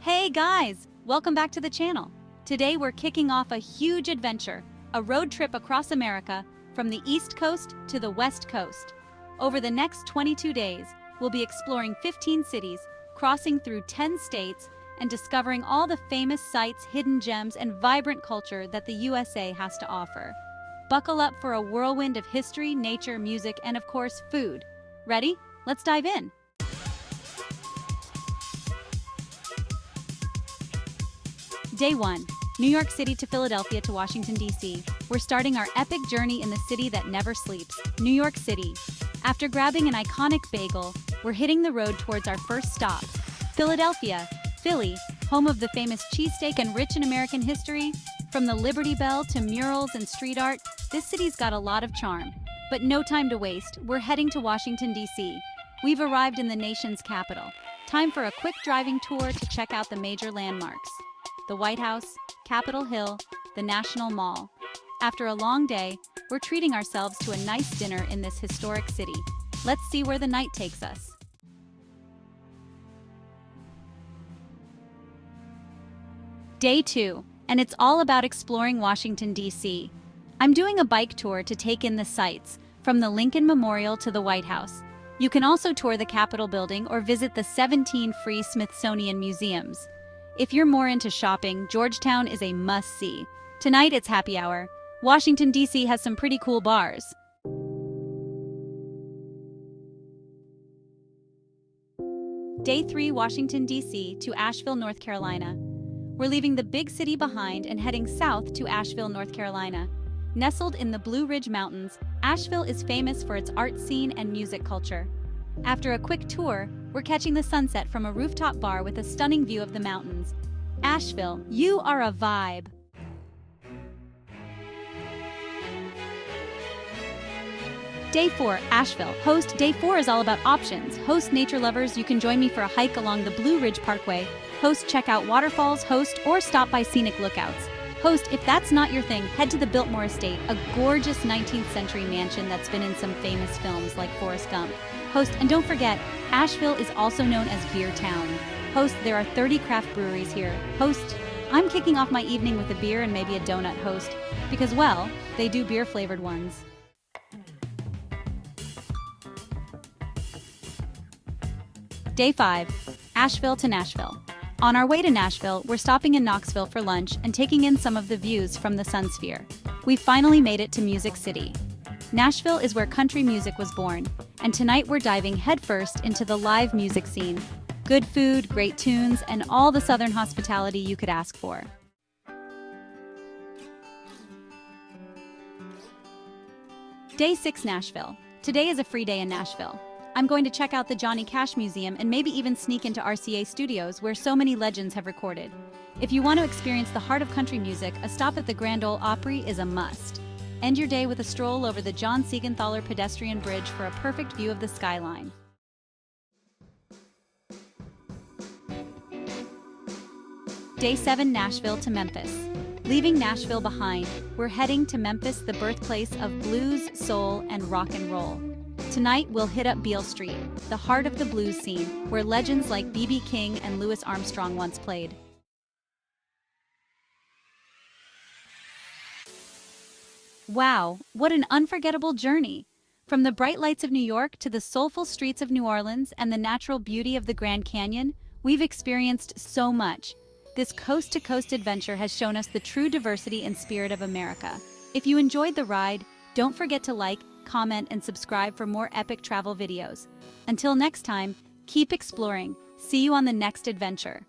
Hey guys, welcome back to the channel. Today we're kicking off a huge adventure, a road trip across America from the East Coast to the West Coast. Over the next 22 days, we'll be exploring 15 cities, crossing through 10 states, and discovering all the famous sights, hidden gems, and vibrant culture that the USA has to offer. Buckle up for a whirlwind of history, nature, music, and of course, food. Ready? Let's dive in. Day 1. New York City to Philadelphia to Washington, D.C. We're starting our epic journey in the city that never sleeps, New York City. After grabbing an iconic bagel, we're hitting the road towards our first stop, Philadelphia, Philly, home of the famous cheesesteak and rich in American history. From the Liberty Bell to murals and street art, this city's got a lot of charm. But no time to waste, we're heading to Washington, D.C. We've arrived in the nation's capital. Time for a quick driving tour to check out the major landmarks. The White House, Capitol Hill, the National Mall. After a long day, we're treating ourselves to a nice dinner in this historic city. Let's see where the night takes us. Day 2, and it's all about exploring Washington, D.C. I'm doing a bike tour to take in the sights, from the Lincoln Memorial to the White House. You can also tour the Capitol building or visit the 17 free Smithsonian museums. If you're more into shopping, Georgetown is a must-see. Tonight it's happy hour. Washington, D.C. has some pretty cool bars. Day 3, Washington, D.C. to Asheville, North Carolina. We're leaving the big city behind and heading south to Asheville, North Carolina. Nestled in the Blue Ridge Mountains, Asheville is famous for its art scene and music culture. After a quick tour, we're catching the sunset from a rooftop bar with a stunning view of the mountains. Asheville, you are a vibe. Day 4, Asheville. Host, Day 4 is all about options. Host, nature lovers, you can join me for a hike along the Blue Ridge Parkway. Host, check out waterfalls. Host, or stop by scenic lookouts. Host, if that's not your thing, head to the Biltmore Estate, a gorgeous 19th century mansion that's been in some famous films like Forrest Gump. Host, and don't forget, Asheville is also known as Beer Town. Host, there are 30 craft breweries here. Host, I'm kicking off my evening with a beer and maybe a donut. Host, because, well, they do beer-flavored ones. Day 5, Asheville to Nashville. On our way to Nashville, we're stopping in Knoxville for lunch and taking in some of the views from the Sun Sphere. We've finally made it to Music City. Nashville is where country music was born, and tonight we're diving headfirst into the live music scene. Good food, great tunes, and all the Southern hospitality you could ask for. Day 6, Nashville. Today is a free day in Nashville. I'm going to check out the Johnny Cash Museum and maybe even sneak into RCA Studios where so many legends have recorded. If you want to experience the heart of country music, a stop at the Grand Ole Opry is a must. End your day with a stroll over the John Siegenthaler pedestrian bridge for a perfect view of the skyline. Day 7, Nashville to Memphis. Leaving Nashville behind, we're heading to Memphis, the birthplace of blues, soul, and rock and roll. Tonight, we'll hit up Beale Street, the heart of the blues scene, where legends like B.B. King and Louis Armstrong once played. Wow, what an unforgettable journey! From the bright lights of New York to the soulful streets of New Orleans and the natural beauty of the Grand Canyon, we've experienced so much. This coast-to-coast adventure has shown us the true diversity and spirit of America. If you enjoyed the ride, don't forget to like, comment, and subscribe for more epic travel videos. Until next time, keep exploring. See you on the next adventure.